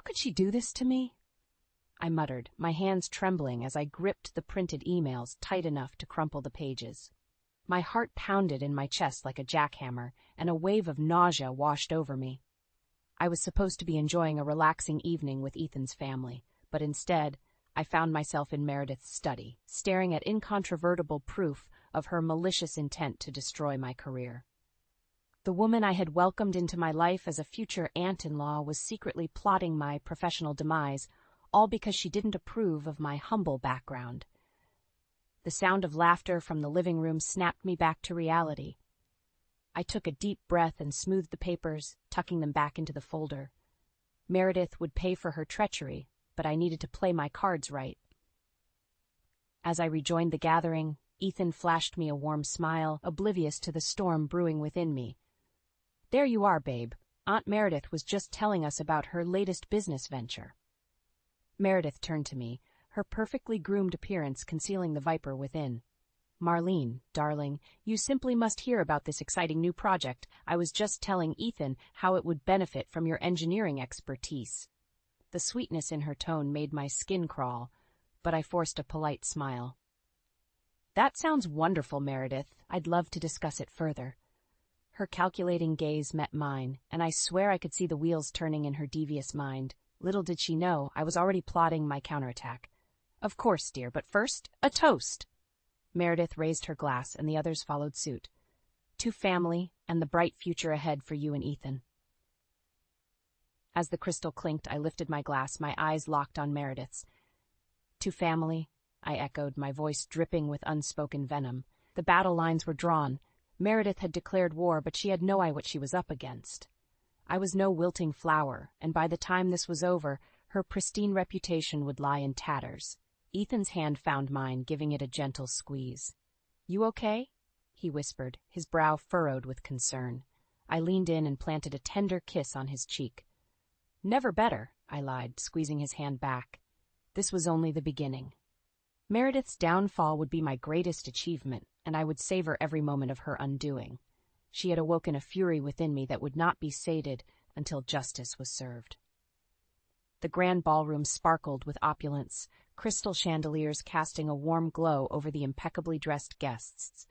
could she do this to me? I muttered, my hands trembling as I gripped the printed emails tight enough to crumple the pages. My heart pounded in my chest like a jackhammer, and a wave of nausea washed over me. I was supposed to be enjoying a relaxing evening with Ethan's family, but instead, I found myself in Meredith's study, staring at incontrovertible proof of her malicious intent to destroy my career. The woman I had welcomed into my life as a future aunt-in-law was secretly plotting my professional demise, all because she didn't approve of my humble background. The sound of laughter from the living room snapped me back to reality. I took a deep breath and smoothed the papers, tucking them back into the folder. Meredith would pay for her treachery, but I needed to play my cards right. As I rejoined the gathering, Ethan flashed me a warm smile, oblivious to the storm brewing within me. "There you are, babe. Aunt Meredith was just telling us about her latest business venture." Meredith turned to me, her perfectly groomed appearance concealing the viper within. "Marlene, darling, you simply must hear about this exciting new project. I was just telling Ethan how it would benefit from your engineering expertise." The sweetness in her tone made my skin crawl, but I forced a polite smile. "That sounds wonderful, Meredith. I'd love to discuss it further." Her calculating gaze met mine, and I swear I could see the wheels turning in her devious mind. Little did she know I was already plotting my counterattack. "Of course, dear, but first, a toast." Meredith raised her glass, and the others followed suit. "To family and the bright future ahead for you and Ethan." As the crystal clinked, I lifted my glass, my eyes locked on Meredith's. "To family," I echoed, my voice dripping with unspoken venom. The battle lines were drawn. Meredith had declared war, but she had no idea what she was up against. I was no wilting flower, and by the time this was over, her pristine reputation would lie in tatters. Ethan's hand found mine, giving it a gentle squeeze. "You okay?" he whispered, his brow furrowed with concern. I leaned in and planted a tender kiss on his cheek. "Never better," I lied, squeezing his hand back. This was only the beginning. Meredith's downfall would be my greatest achievement, and I would savor every moment of her undoing. She had awoken a fury within me that would not be sated until justice was served. The grand ballroom sparkled with opulence, crystal chandeliers casting a warm glow over the impeccably dressed guests.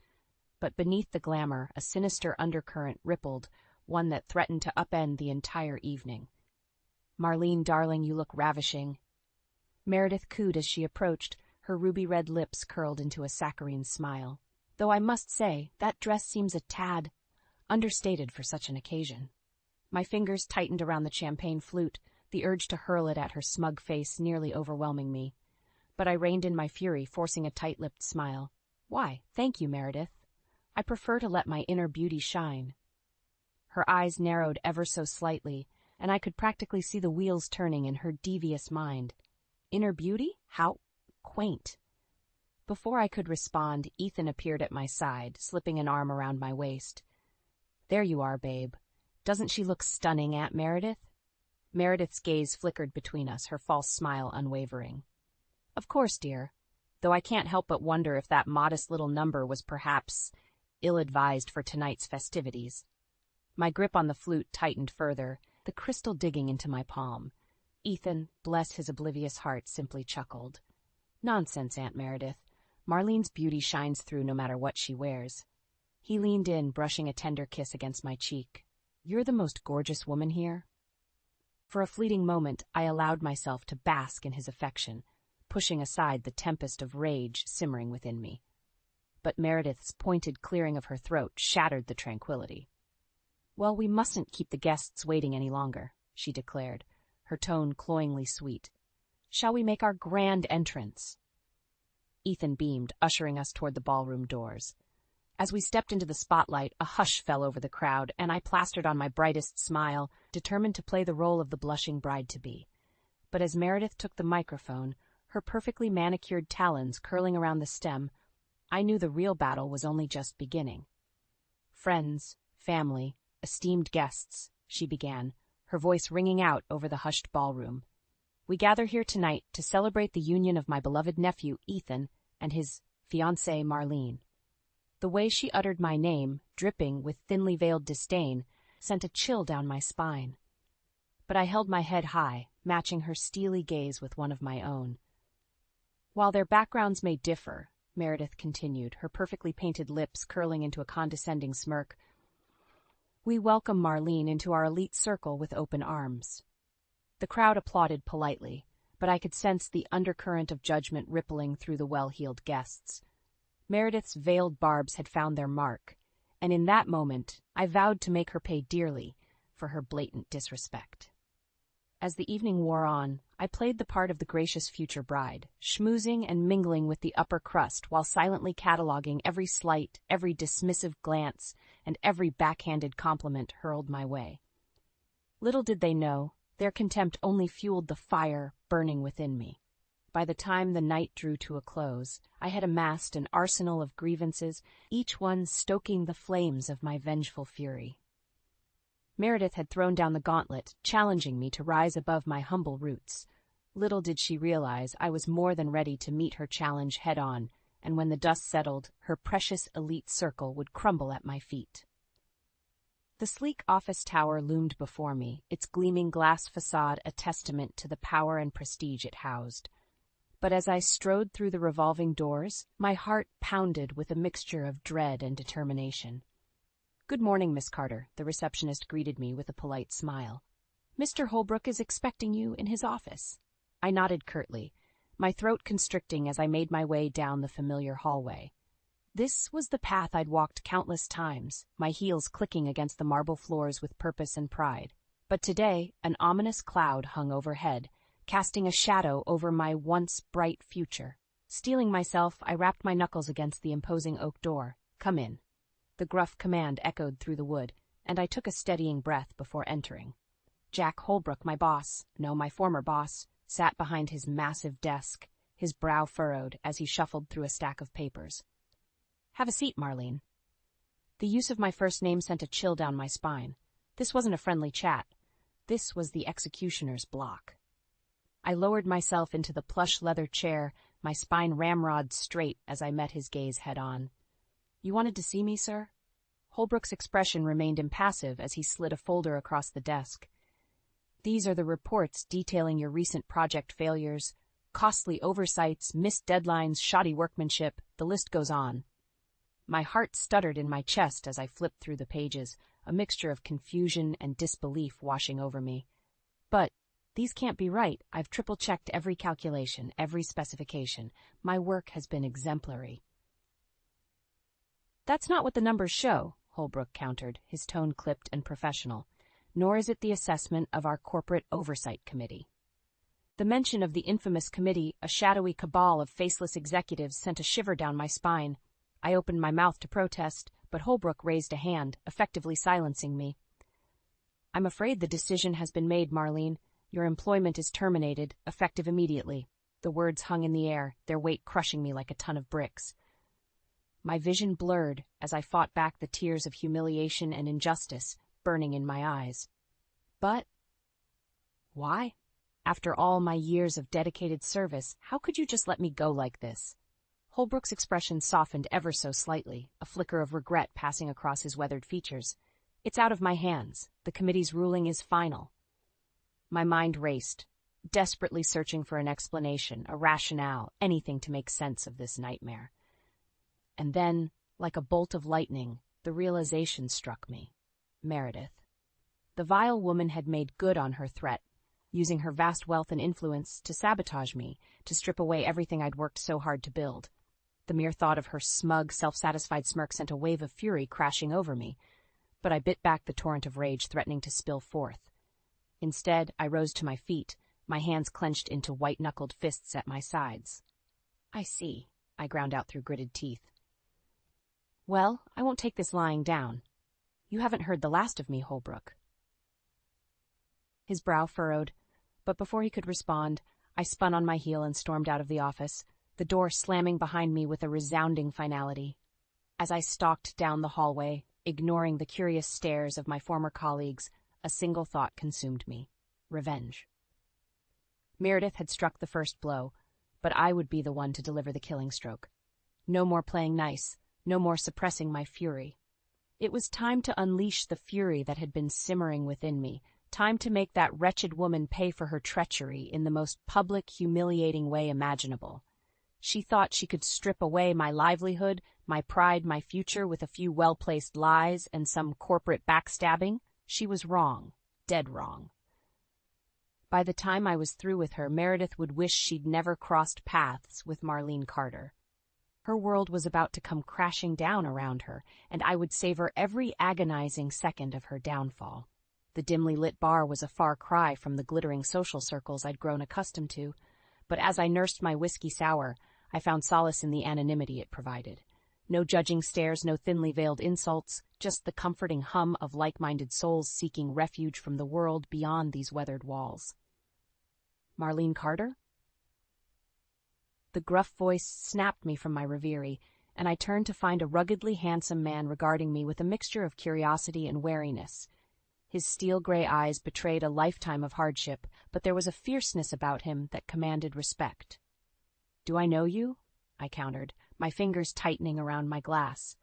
But beneath the glamour, a sinister undercurrent rippled, one that threatened to upend the entire evening. "Marlene, darling, you look ravishing." Meredith cooed as she approached, her ruby-red lips curled into a saccharine smile. "Though I must say, that dress seems a tad understated for such an occasion." My fingers tightened around the champagne flute, the urge to hurl it at her smug face nearly overwhelming me. But I reined in my fury, forcing a tight-lipped smile. "Why, thank you, Meredith. I prefer to let my inner beauty shine." Her eyes narrowed ever so slightly, and I could practically see the wheels turning in her devious mind. Inner beauty? How quaint. Before I could respond, Ethan appeared at my side, slipping an arm around my waist. "There you are, babe. Doesn't she look stunning, Aunt Meredith?" Meredith's gaze flickered between us, her false smile unwavering. "Of course, dear, though I can't help but wonder if that modest little number was perhaps ill-advised for tonight's festivities." My grip on the flute tightened further, the crystal digging into my palm. Ethan, bless his oblivious heart, simply chuckled. "Nonsense, Aunt Meredith. Marlene's beauty shines through no matter what she wears." He leaned in, brushing a tender kiss against my cheek. "You're the most gorgeous woman here." For a fleeting moment, I allowed myself to bask in his affection, pushing aside the tempest of rage simmering within me. But Meredith's pointed clearing of her throat shattered the tranquility. "Well, we mustn't keep the guests waiting any longer," she declared, her tone cloyingly sweet. "Shall we make our grand entrance?" Ethan beamed, ushering us toward the ballroom doors. As we stepped into the spotlight, a hush fell over the crowd, and I plastered on my brightest smile, determined to play the role of the blushing bride-to-be. But as Meredith took the microphone, her perfectly manicured talons curling around the stem, I knew the real battle was only just beginning. "Friends, family, esteemed guests," she began, her voice ringing out over the hushed ballroom. "We gather here tonight to celebrate the union of my beloved nephew, Ethan, and his fiancée, Marlene." The way she uttered my name, dripping with thinly veiled disdain, sent a chill down my spine. But I held my head high, matching her steely gaze with one of my own. "While their backgrounds may differ," Meredith continued, her perfectly painted lips curling into a condescending smirk, "we welcome Marlene into our elite circle with open arms." The crowd applauded politely, but I could sense the undercurrent of judgment rippling through the well-heeled guests. Meredith's veiled barbs had found their mark, and in that moment I vowed to make her pay dearly for her blatant disrespect. As the evening wore on, I played the part of the gracious future bride, schmoozing and mingling with the upper crust while silently cataloging every slight, every dismissive glance, and every backhanded compliment hurled my way. Little did they know, their contempt only fueled the fire burning within me. By the time the night drew to a close, I had amassed an arsenal of grievances, each one stoking the flames of my vengeful fury. Meredith had thrown down the gauntlet, challenging me to rise above my humble roots. Little did she realize I was more than ready to meet her challenge head-on, and when the dust settled, her precious elite circle would crumble at my feet. The sleek office tower loomed before me, its gleaming glass facade a testament to the power and prestige it housed. But as I strode through the revolving doors, my heart pounded with a mixture of dread and determination. "Good morning, Miss Carter," the receptionist greeted me with a polite smile. "Mr. Holbrook is expecting you in his office." I nodded curtly, my throat constricting as I made my way down the familiar hallway. This was the path I'd walked countless times, my heels clicking against the marble floors with purpose and pride. But today, an ominous cloud hung overhead, casting a shadow over my once bright future. Steeling myself, I rapped my knuckles against the imposing oak door. "Come in." The gruff command echoed through the wood, and I took a steadying breath before entering. Jack Holbrook, my former boss, sat behind his massive desk, his brow furrowed as he shuffled through a stack of papers. "Have a seat, Marlene." The use of my first name sent a chill down my spine. This wasn't a friendly chat. This was the executioner's block. I lowered myself into the plush leather chair, my spine ramrod straight as I met his gaze head-on. "You wanted to see me, sir?" Holbrook's expression remained impassive as he slid a folder across the desk. "These are the reports detailing your recent project failures, costly oversights, missed deadlines, shoddy workmanship, the list goes on." My heart stuttered in my chest as I flipped through the pages, a mixture of confusion and disbelief washing over me. "But these can't be right. I've triple-checked every calculation, every specification. My work has been exemplary." "That's not what the numbers show," Holbrook countered, his tone clipped and professional. "Nor is it the assessment of our Corporate Oversight Committee." The mention of the infamous committee, a shadowy cabal of faceless executives, sent a shiver down my spine. I opened my mouth to protest, but Holbrook raised a hand, effectively silencing me. "I'm afraid the decision has been made, Marlene. Your employment is terminated, effective immediately." The words hung in the air, their weight crushing me like a ton of bricks. My vision blurred as I fought back the tears of humiliation and injustice burning in my eyes. But why? After all my years of dedicated service, how could you just let me go like this? Holbrook's expression softened ever so slightly, a flicker of regret passing across his weathered features. "It's out of my hands. The committee's ruling is final." My mind raced, desperately searching for an explanation, a rationale, anything to make sense of this nightmare. And then, like a bolt of lightning, the realization struck me. Meredith. The vile woman had made good on her threat, using her vast wealth and influence to sabotage me, to strip away everything I'd worked so hard to build. The mere thought of her smug, self-satisfied smirk sent a wave of fury crashing over me, but I bit back the torrent of rage threatening to spill forth. Instead, I rose to my feet, my hands clenched into white-knuckled fists at my sides. "I see," I ground out through gritted teeth. "Well, I won't take this lying down. You haven't heard the last of me, Holbrook." His brow furrowed, but before he could respond, I spun on my heel and stormed out of the office, the door slamming behind me with a resounding finality. As I stalked down the hallway, ignoring the curious stares of my former colleagues, a single thought consumed me: revenge. Meredith had struck the first blow, but I would be the one to deliver the killing stroke. No more playing nice, no more suppressing my fury. It was time to unleash the fury that had been simmering within me, Time to make that wretched woman pay for her treachery in the most public, humiliating way imaginable. She thought she could strip away my livelihood, my pride, my future with a few well-placed lies and some corporate backstabbing. She was wrong, dead wrong. By the time I was through with her, Meredith would wish she'd never crossed paths with Marlene Carter. Her world was about to come crashing down around her, and I would savor every agonizing second of her downfall. The dimly lit bar was a far cry from the glittering social circles I'd grown accustomed to, but as I nursed my whiskey sour, I found solace in the anonymity it provided. No judging stares, no thinly veiled insults, just the comforting hum of like-minded souls seeking refuge from the world beyond these weathered walls. Marlene Carter? The gruff voice snapped me from my reverie, and I turned to find a ruggedly handsome man regarding me with a mixture of curiosity and wariness. His steel-gray eyes betrayed a lifetime of hardship, but there was a fierceness about him that commanded respect. "Do I know you?" I countered, my fingers tightening around my glass.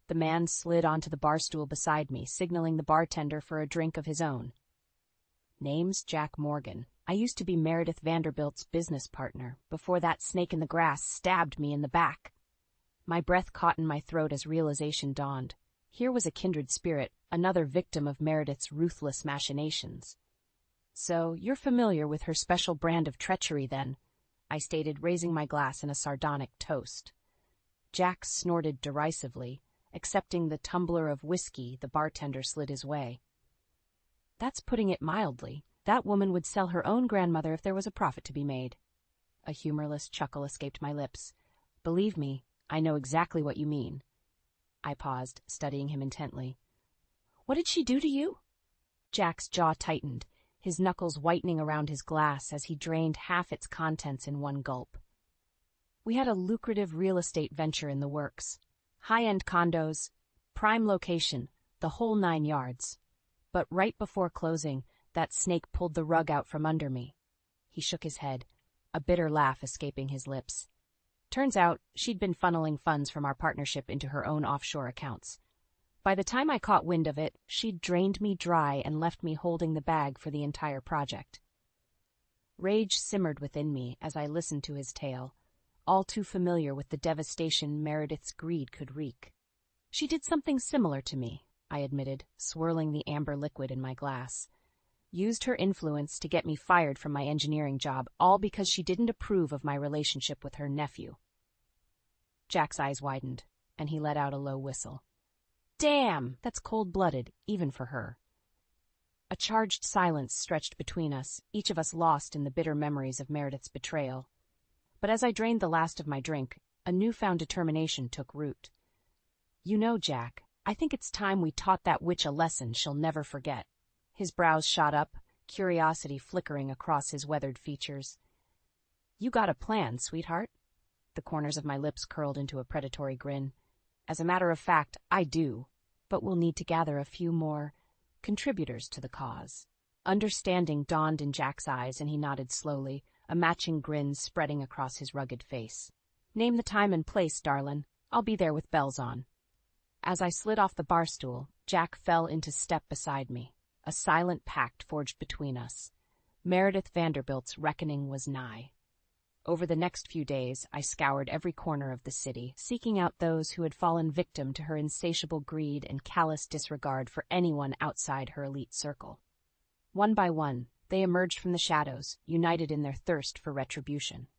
The man slid onto the bar stool beside me, signaling the bartender for a drink of his own. "Name's Jack Morgan. I used to be Meredith Vanderbilt's business partner, before that snake in the grass stabbed me in the back." My breath caught in my throat as realization dawned. Here was a kindred spirit, another victim of Meredith's ruthless machinations. "So you're familiar with her special brand of treachery, then?" I stated, raising my glass in a sardonic toast. Jack snorted derisively, accepting the tumbler of whiskey the bartender slid his way. "That's putting it mildly. That woman would sell her own grandmother if there was a profit to be made." A humorless chuckle escaped my lips. "Believe me, I know exactly what you mean." I paused, studying him intently. "What did she do to you?" Jack's jaw tightened, his knuckles whitening around his glass as he drained half its contents in one gulp. "We had a lucrative real estate venture in the works. High-end condos, prime location, the whole 9 yards. But right before closing, that snake pulled the rug out from under me." He shook his head, a bitter laugh escaping his lips. "Turns out she'd been funneling funds from our partnership into her own offshore accounts. By the time I caught wind of it, she'd drained me dry and left me holding the bag for the entire project." Rage simmered within me as I listened to his tale, all too familiar with the devastation Meredith's greed could wreak. "She did something similar to me," I admitted, swirling the amber liquid in my glass. "Used her influence to get me fired from my engineering job, all because she didn't approve of my relationship with her nephew." Jack's eyes widened, and he let out a low whistle. "Damn, that's cold-blooded, even for her." A charged silence stretched between us, each of us lost in the bitter memories of Meredith's betrayal. But as I drained the last of my drink, a newfound determination took root. "You know, Jack, I think it's time we taught that witch a lesson she'll never forget." His brows shot up, curiosity flickering across his weathered features. "You got a plan, sweetheart?" The corners of my lips curled into a predatory grin. "As a matter of fact, I do, but we'll need to gather a few more contributors to the cause." Understanding dawned in Jack's eyes, and he nodded slowly, a matching grin spreading across his rugged face. "Name the time and place, darlin'. I'll be there with bells on." As I slid off the bar stool, Jack fell into step beside me. A silent pact forged between us. Meredith Vanderbilt's reckoning was nigh. Over the next few days, I scoured every corner of the city, seeking out those who had fallen victim to her insatiable greed and callous disregard for anyone outside her elite circle. One by one, they emerged from the shadows, united in their thirst for retribution.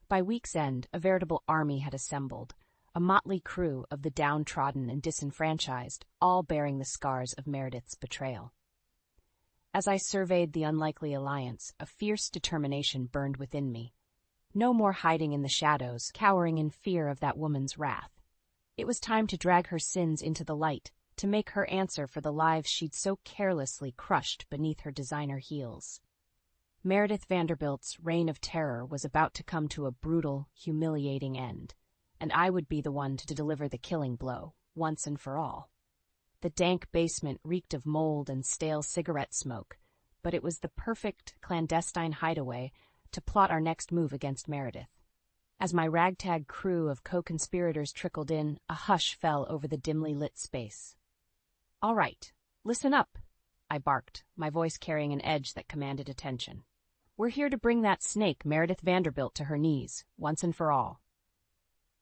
By week's end, a veritable army had assembled, a motley crew of the downtrodden and disenfranchised, all bearing the scars of Meredith's betrayal. As I surveyed the unlikely alliance, a fierce determination burned within me. No more hiding in the shadows, cowering in fear of that woman's wrath. It was time to drag her sins into the light, to make her answer for the lives she'd so carelessly crushed beneath her designer heels. Meredith Vanderbilt's reign of terror was about to come to a brutal, humiliating end, and I would be the one to deliver the killing blow, once and for all. The dank basement reeked of mold and stale cigarette smoke, but it was the perfect clandestine hideaway to plot our next move against Meredith. As my ragtag crew of co-conspirators trickled in, a hush fell over the dimly lit space. "All right, listen up," I barked, my voice carrying an edge that commanded attention. "We're here to bring that snake, Meredith Vanderbilt, to her knees, once and for all."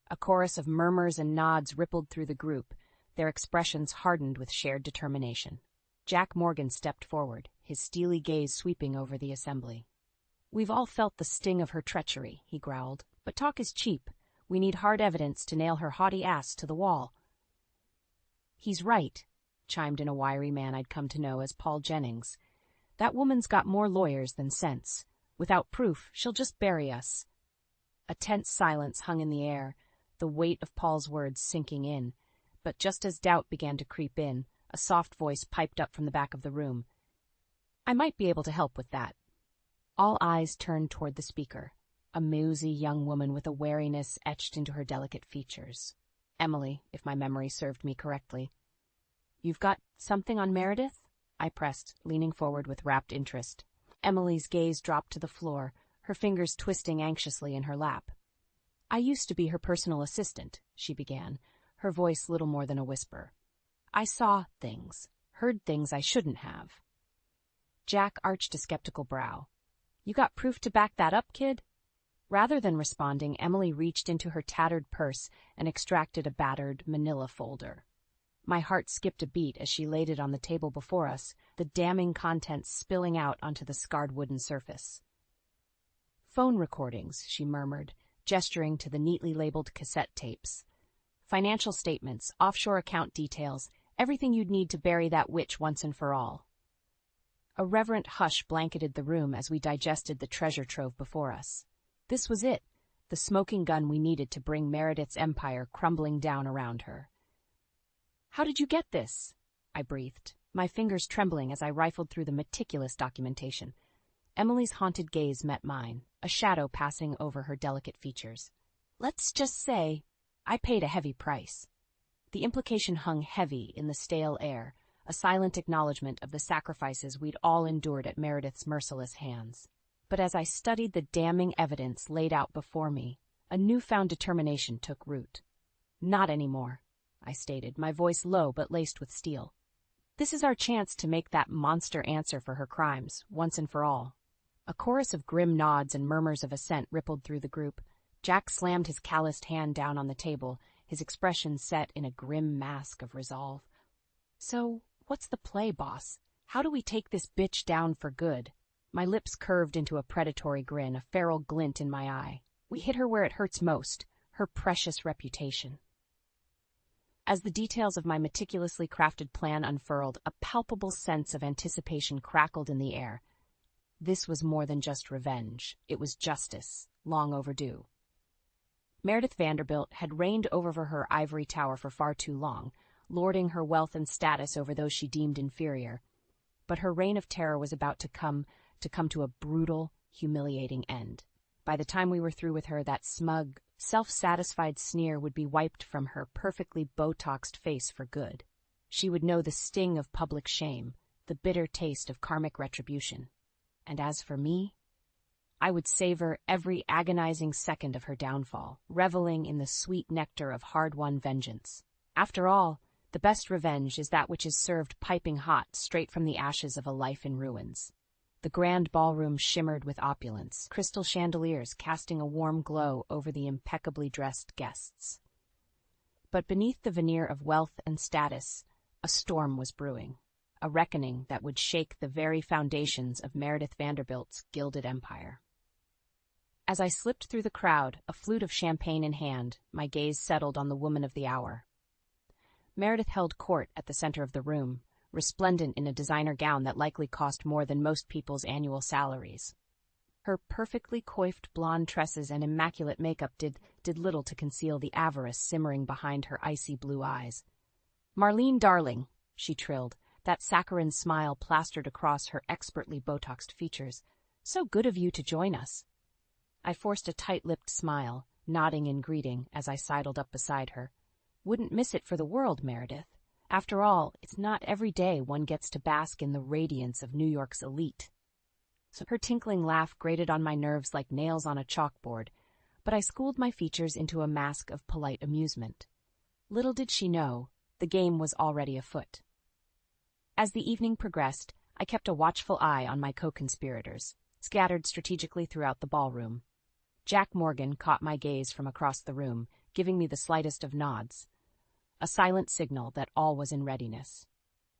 A chorus of murmurs and nods rippled through the group, their expressions hardened with shared determination. Jack Morgan stepped forward, his steely gaze sweeping over the assembly. "We've all felt the sting of her treachery," he growled, "but talk is cheap. We need hard evidence to nail her haughty ass to the wall." "He's right," chimed in a wiry man I'd come to know as Paul Jennings. "That woman's got more lawyers than sense. Without proof, she'll just bury us." A tense silence hung in the air, the weight of Paul's words sinking in. But just as doubt began to creep in, a soft voice piped up from the back of the room. "I might be able to help with that." All eyes turned toward the speaker, a mousy young woman with a wariness etched into her delicate features. Emily, if my memory served me correctly. "You've got something on Meredith?" I pressed, leaning forward with rapt interest. Emily's gaze dropped to the floor, her fingers twisting anxiously in her lap. "I used to be her personal assistant," she began, her voice little more than a whisper. "I saw things, heard things I shouldn't have." Jack arched a skeptical brow. "You got proof to back that up, kid?" Rather than responding, Emily reached into her tattered purse and extracted a battered manila folder. My heart skipped a beat as she laid it on the table before us, the damning contents spilling out onto the scarred wooden surface. "Phone recordings," she murmured, gesturing to the neatly labeled cassette tapes. "Financial statements, offshore account details, everything you'd need to bury that witch once and for all." A reverent hush blanketed the room as we digested the treasure trove before us. This was it, the smoking gun we needed to bring Meredith's empire crumbling down around her. "How did you get this?" I breathed, my fingers trembling as I rifled through the meticulous documentation. Emily's haunted gaze met mine, a shadow passing over her delicate features. "Let's just say, I paid a heavy price." The implication hung heavy in the stale air, a silent acknowledgement of the sacrifices we'd all endured at Meredith's merciless hands. But as I studied the damning evidence laid out before me, a newfound determination took root. "Not anymore," I stated, my voice low but laced with steel. "This is our chance to make that monster answer for her crimes, once and for all." A chorus of grim nods and murmurs of assent rippled through the group. Jack slammed his calloused hand down on the table, his expression set in a grim mask of resolve. "So, what's the play, boss? How do we take this bitch down for good?" My lips curved into a predatory grin, a feral glint in my eye. "We hit her where it hurts most, her precious reputation." As the details of my meticulously crafted plan unfurled, a palpable sense of anticipation crackled in the air. This was more than just revenge. It was justice, long overdue. Meredith Vanderbilt had reigned over her ivory tower for far too long, lording her wealth and status over those she deemed inferior. But her reign of terror was about to come to a brutal, humiliating end. By the time we were through with her, that smug, self-satisfied sneer would be wiped from her perfectly Botoxed face for good. She would know the sting of public shame, the bitter taste of karmic retribution. And as for me, I would savor every agonizing second of her downfall, reveling in the sweet nectar of hard-won vengeance. After all, the best revenge is that which is served piping hot straight from the ashes of a life in ruins. The grand ballroom shimmered with opulence, crystal chandeliers casting a warm glow over the impeccably dressed guests. But beneath the veneer of wealth and status, a storm was brewing, a reckoning that would shake the very foundations of Meredith Vanderbilt's gilded empire. As I slipped through the crowd, a flute of champagne in hand, my gaze settled on the woman of the hour. Meredith held court at the center of the room, resplendent in a designer gown that likely cost more than most people's annual salaries. Her perfectly coiffed blonde tresses and immaculate makeup did little to conceal the avarice simmering behind her icy blue eyes. "Marlene, darling," she trilled, that saccharine smile plastered across her expertly Botoxed features. "So good of you to join us." I forced a tight-lipped smile, nodding in greeting as I sidled up beside her. "Wouldn't miss it for the world, Meredith. After all, it's not every day one gets to bask in the radiance of New York's elite." So her tinkling laugh grated on my nerves like nails on a chalkboard, but I schooled my features into a mask of polite amusement. Little did she know, the game was already afoot. As the evening progressed, I kept a watchful eye on my co-conspirators, scattered strategically throughout the ballroom. Jack Morgan caught my gaze from across the room, giving me the slightest of nods, a silent signal that all was in readiness.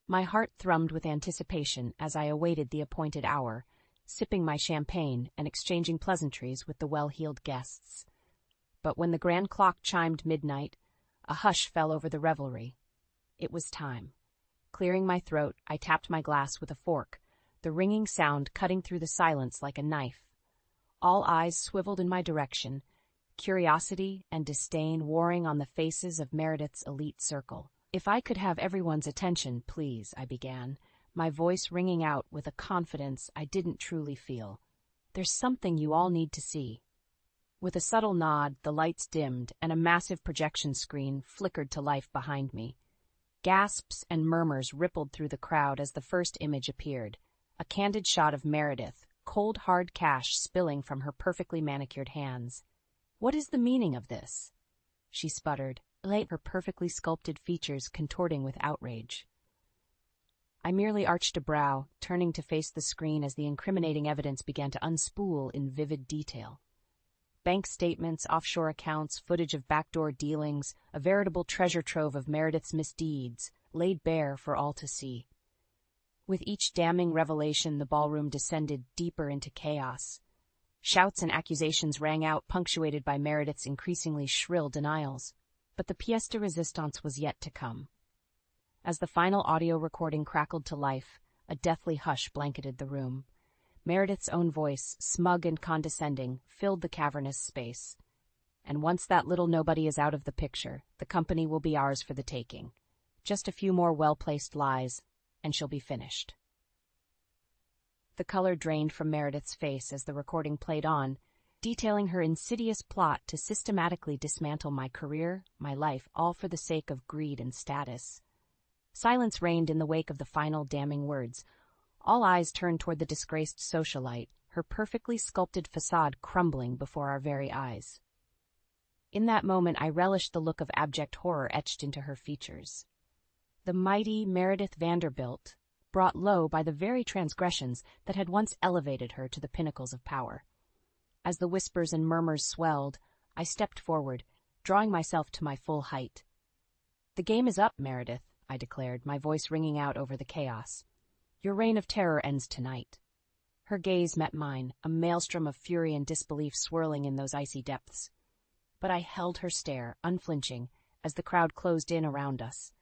My heart thrummed with anticipation as I awaited the appointed hour, sipping my champagne and exchanging pleasantries with the well-heeled guests. But when the grand clock chimed midnight, a hush fell over the revelry. It was time. Clearing my throat, I tapped my glass with a fork, the ringing sound cutting through the silence like a knife. All eyes swiveled in my direction, curiosity and disdain warring on the faces of Meredith's elite circle. "If I could have everyone's attention, please," I began, my voice ringing out with a confidence I didn't truly feel. "There's something you all need to see." With a subtle nod, the lights dimmed and a massive projection screen flickered to life behind me. Gasps and murmurs rippled through the crowd as the first image appeared, a candid shot of Meredith, cold hard cash spilling from her perfectly manicured hands. "What is the meaning of this?" she sputtered, her perfectly sculpted features contorting with outrage. I merely arched a brow, turning to face the screen as the incriminating evidence began to unspool in vivid detail. Bank statements, offshore accounts, footage of backdoor dealings, a veritable treasure trove of Meredith's misdeeds, laid bare for all to see. With each damning revelation, the ballroom descended deeper into chaos. Shouts and accusations rang out, punctuated by Meredith's increasingly shrill denials. But the pièce de résistance was yet to come. As the final audio recording crackled to life, a deathly hush blanketed the room. Meredith's own voice, smug and condescending, filled the cavernous space. "And once that little nobody is out of the picture, the company will be ours for the taking. Just a few more well-placed lies, and she'll be finished." The color drained from Meredith's face as the recording played on, detailing her insidious plot to systematically dismantle my career, my life, all for the sake of greed and status. Silence reigned in the wake of the final damning words. All eyes turned toward the disgraced socialite, her perfectly sculpted facade crumbling before our very eyes. In that moment, I relished the look of abject horror etched into her features. The mighty Meredith Vanderbilt, brought low by the very transgressions that had once elevated her to the pinnacles of power. As the whispers and murmurs swelled, I stepped forward, drawing myself to my full height. "The game is up, Meredith," I declared, my voice ringing out over the chaos. "Your reign of terror ends tonight." Her gaze met mine, a maelstrom of fury and disbelief swirling in those icy depths. But I held her stare, unflinching, as the crowd closed in around us.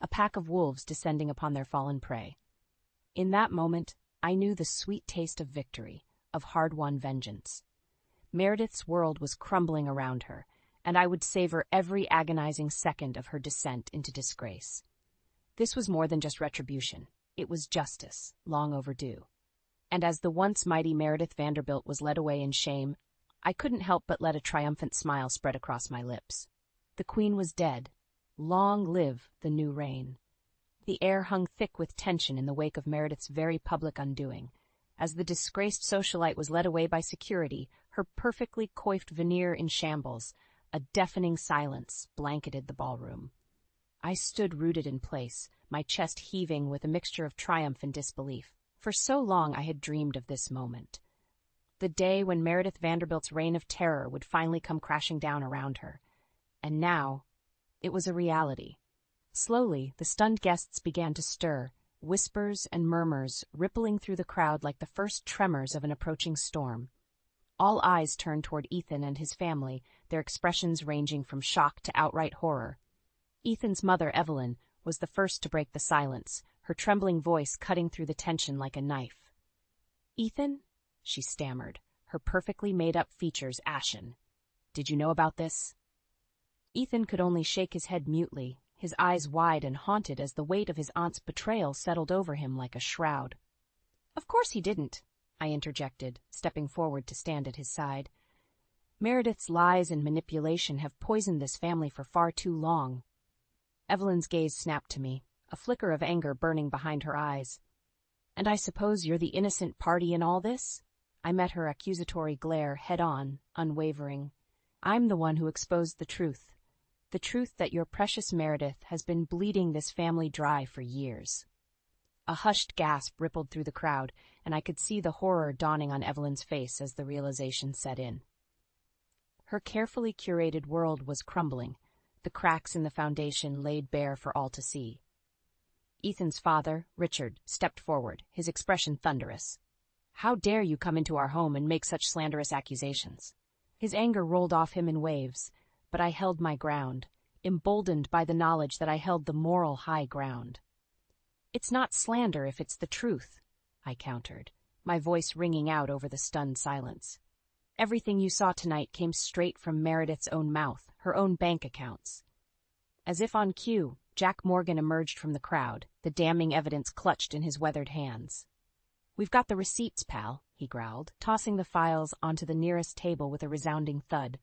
A pack of wolves descending upon their fallen prey. In that moment, I knew the sweet taste of victory, of hard-won vengeance. Meredith's world was crumbling around her, and I would savor every agonizing second of her descent into disgrace. This was more than just retribution. It was justice, long overdue. And as the once mighty Meredith Vanderbilt was led away in shame, I couldn't help but let a triumphant smile spread across my lips. The Queen was dead. Long live the new reign. The air hung thick with tension in the wake of Meredith's very public undoing. As the disgraced socialite was led away by security, her perfectly coiffed veneer in shambles, a deafening silence blanketed the ballroom. I stood rooted in place, my chest heaving with a mixture of triumph and disbelief. For so long I had dreamed of this moment. The day when Meredith Vanderbilt's reign of terror would finally come crashing down around her. And now, it was a reality. Slowly, the stunned guests began to stir, whispers and murmurs rippling through the crowd like the first tremors of an approaching storm. All eyes turned toward Ethan and his family, their expressions ranging from shock to outright horror. Ethan's mother, Evelyn, was the first to break the silence, her trembling voice cutting through the tension like a knife. "Ethan," she stammered, her perfectly made-up features ashen. "Did you know about this?" Ethan could only shake his head mutely, his eyes wide and haunted as the weight of his aunt's betrayal settled over him like a shroud. "Of course he didn't," I interjected, stepping forward to stand at his side. "Meredith's lies and manipulation have poisoned this family for far too long." Evelyn's gaze snapped to me, a flicker of anger burning behind her eyes. "And I suppose you're the innocent party in all this?" I met her accusatory glare head-on, unwavering. "I'm the one who exposed the truth that your precious Meredith has been bleeding this family dry for years." A hushed gasp rippled through the crowd, and I could see the horror dawning on Evelyn's face as the realization set in. Her carefully curated world was crumbling, the cracks in the foundation laid bare for all to see. Ethan's father, Richard, stepped forward, his expression thunderous. "How dare you come into our home and make such slanderous accusations?" His anger rolled off him in waves, but I held my ground, emboldened by the knowledge that I held the moral high ground. "It's not slander if it's the truth," I countered, my voice ringing out over the stunned silence. "Everything you saw tonight came straight from Meredith's own mouth, her own bank accounts." As if on cue, Jack Morgan emerged from the crowd, the damning evidence clutched in his weathered hands. "We've got the receipts, pal," he growled, tossing the files onto the nearest table with a resounding thud.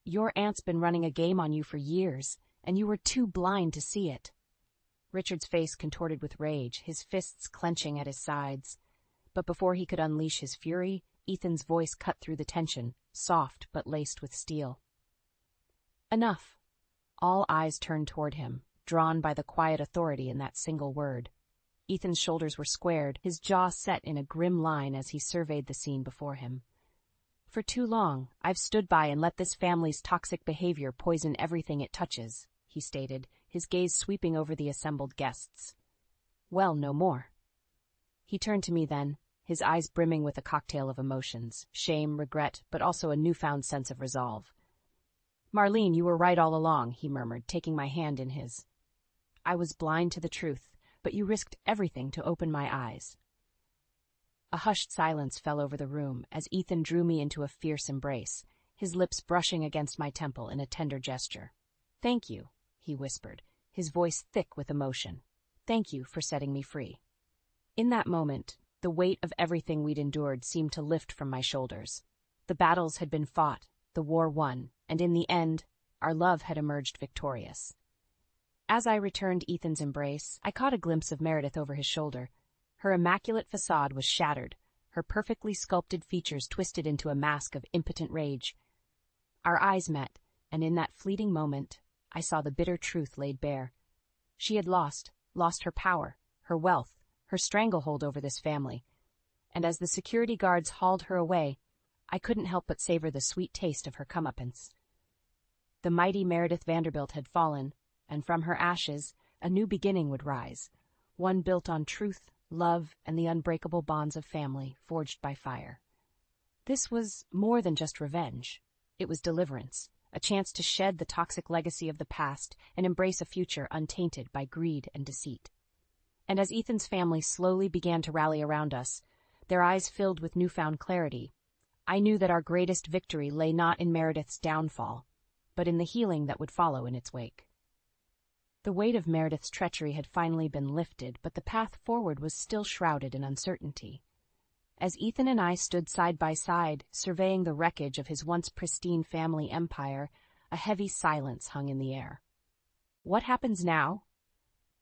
"Your aunt's been running a game on you for years, and you were too blind to see it." Richard's face contorted with rage, his fists clenching at his sides. But before he could unleash his fury, Ethan's voice cut through the tension, soft but laced with steel. "Enough." All eyes turned toward him, drawn by the quiet authority in that single word. Ethan's shoulders were squared, his jaw set in a grim line as he surveyed the scene before him. "For too long, I've stood by and let this family's toxic behavior poison everything it touches," he stated, his gaze sweeping over the assembled guests. "Well, no more." He turned to me then, his eyes brimming with a cocktail of emotions, shame, regret, but also a newfound sense of resolve. "Marlene, you were right all along," he murmured, taking my hand in his. "I was blind to the truth, but you risked everything to open my eyes." A hushed silence fell over the room as Ethan drew me into a fierce embrace, his lips brushing against my temple in a tender gesture. "Thank you," he whispered, his voice thick with emotion. "Thank you for setting me free." In that moment, the weight of everything we'd endured seemed to lift from my shoulders. The battles had been fought, the war won, and in the end, our love had emerged victorious. As I returned Ethan's embrace, I caught a glimpse of Meredith over his shoulder. Her immaculate facade was shattered, her perfectly sculpted features twisted into a mask of impotent rage. Our eyes met, and in that fleeting moment, I saw the bitter truth laid bare. She had lost her power, her wealth, her stranglehold over this family. And as the security guards hauled her away, I couldn't help but savor the sweet taste of her comeuppance. The mighty Meredith Vanderbilt had fallen, and from her ashes, a new beginning would rise, one built on truth, love, and the unbreakable bonds of family forged by fire. This was more than just revenge. It was deliverance, a chance to shed the toxic legacy of the past and embrace a future untainted by greed and deceit. And as Ethan's family slowly began to rally around us, their eyes filled with newfound clarity, I knew that our greatest victory lay not in Meredith's downfall, but in the healing that would follow in its wake. The weight of Meredith's treachery had finally been lifted, but the path forward was still shrouded in uncertainty. As Ethan and I stood side by side, surveying the wreckage of his once pristine family empire, a heavy silence hung in the air. "What happens now?"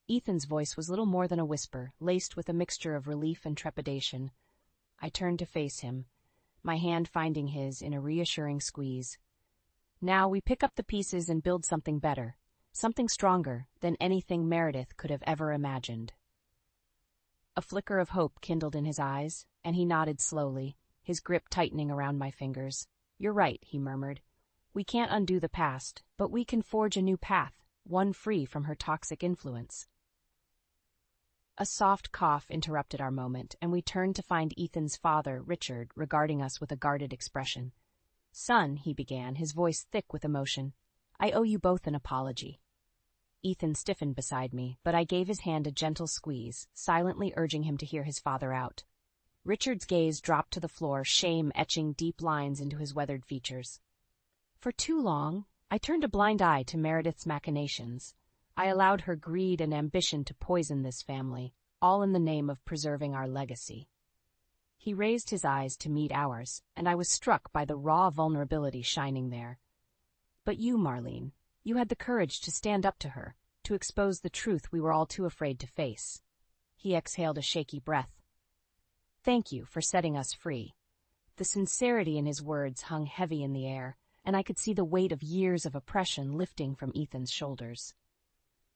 Ethan's voice was little more than a whisper, laced with a mixture of relief and trepidation. I turned to face him, my hand finding his in a reassuring squeeze. "Now we pick up the pieces and build something better, something stronger than anything Meredith could have ever imagined." A flicker of hope kindled in his eyes, and he nodded slowly, his grip tightening around my fingers. "You're right," he murmured. "We can't undo the past, but we can forge a new path, one free from her toxic influence." A soft cough interrupted our moment, and we turned to find Ethan's father, Richard, regarding us with a guarded expression. "Son," he began, his voice thick with emotion, "I owe you both an apology." Ethan stiffened beside me, but I gave his hand a gentle squeeze, silently urging him to hear his father out. Richard's gaze dropped to the floor, shame etching deep lines into his weathered features. "For too long, I turned a blind eye to Meredith's machinations. I allowed her greed and ambition to poison this family, all in the name of preserving our legacy." He raised his eyes to meet ours, and I was struck by the raw vulnerability shining there. "But you, Marlene, you had the courage to stand up to her, to expose the truth we were all too afraid to face." He exhaled a shaky breath. "Thank you for setting us free." The sincerity in his words hung heavy in the air, and I could see the weight of years of oppression lifting from Ethan's shoulders.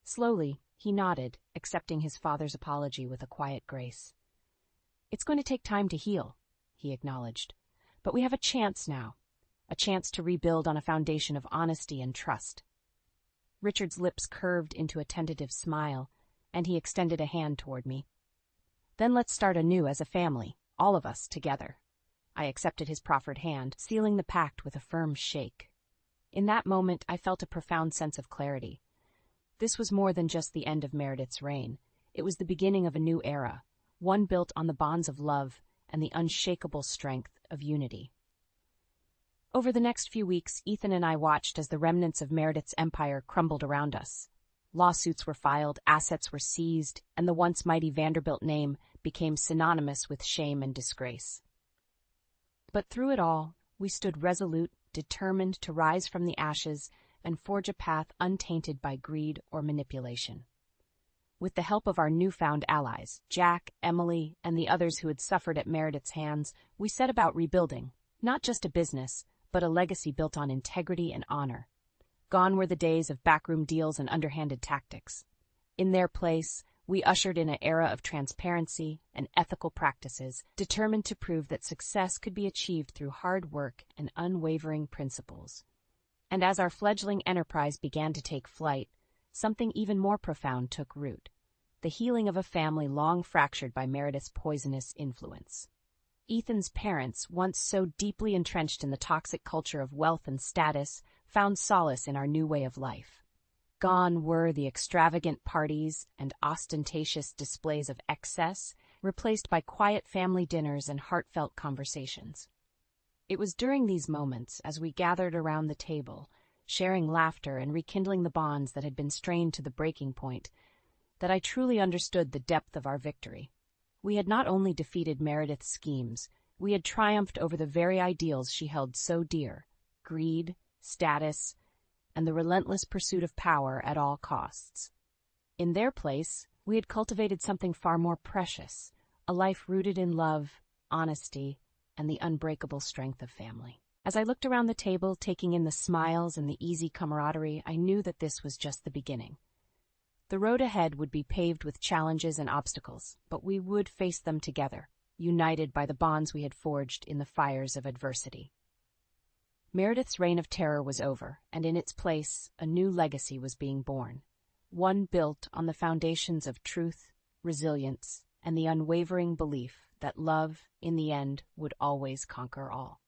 Slowly, He nodded, accepting his father's apology with a quiet grace. "It's going to take time to heal," he acknowledged. "But we have a chance now. A chance to rebuild on a foundation of honesty and trust." Richard's lips curved into a tentative smile, and he extended a hand toward me. "Then let's start anew as a family, all of us together." I accepted his proffered hand, sealing the pact with a firm shake. In that moment, I felt a profound sense of clarity. This was more than just the end of Meredith's reign. It was the beginning of a new era, one built on the bonds of love and the unshakable strength of unity. Over the next few weeks, Ethan and I watched as the remnants of Meredith's empire crumbled around us. Lawsuits were filed, assets were seized, and the once mighty Vanderbilt name became synonymous with shame and disgrace. But through it all, we stood resolute, determined to rise from the ashes and forge a path untainted by greed or manipulation. With the help of our newfound allies, Jack, Emily, and the others who had suffered at Meredith's hands, we set about rebuilding, not just a business, but a legacy built on integrity and honor. Gone were the days of backroom deals and underhanded tactics. In their place, we ushered in an era of transparency and ethical practices, determined to prove that success could be achieved through hard work and unwavering principles. And as our fledgling enterprise began to take flight, something even more profound took root: the healing of a family long fractured by Meredith's poisonous influence. Ethan's parents, once so deeply entrenched in the toxic culture of wealth and status, found solace in our new way of life. Gone were the extravagant parties and ostentatious displays of excess, replaced by quiet family dinners and heartfelt conversations. It was during these moments, as we gathered around the table, sharing laughter and rekindling the bonds that had been strained to the breaking point, that I truly understood the depth of our victory. We had not only defeated Meredith's schemes, we had triumphed over the very ideals she held so dear: greed, status, and the relentless pursuit of power at all costs. In their place, we had cultivated something far more precious: a life rooted in love, honesty, and the unbreakable strength of family. As I looked around the table, taking in the smiles and the easy camaraderie, I knew that this was just the beginning. The road ahead would be paved with challenges and obstacles, but we would face them together, united by the bonds we had forged in the fires of adversity. Meredith's reign of terror was over, and in its place, a new legacy was being born, one built on the foundations of truth, resilience, and the unwavering belief that love, in the end, would always conquer all.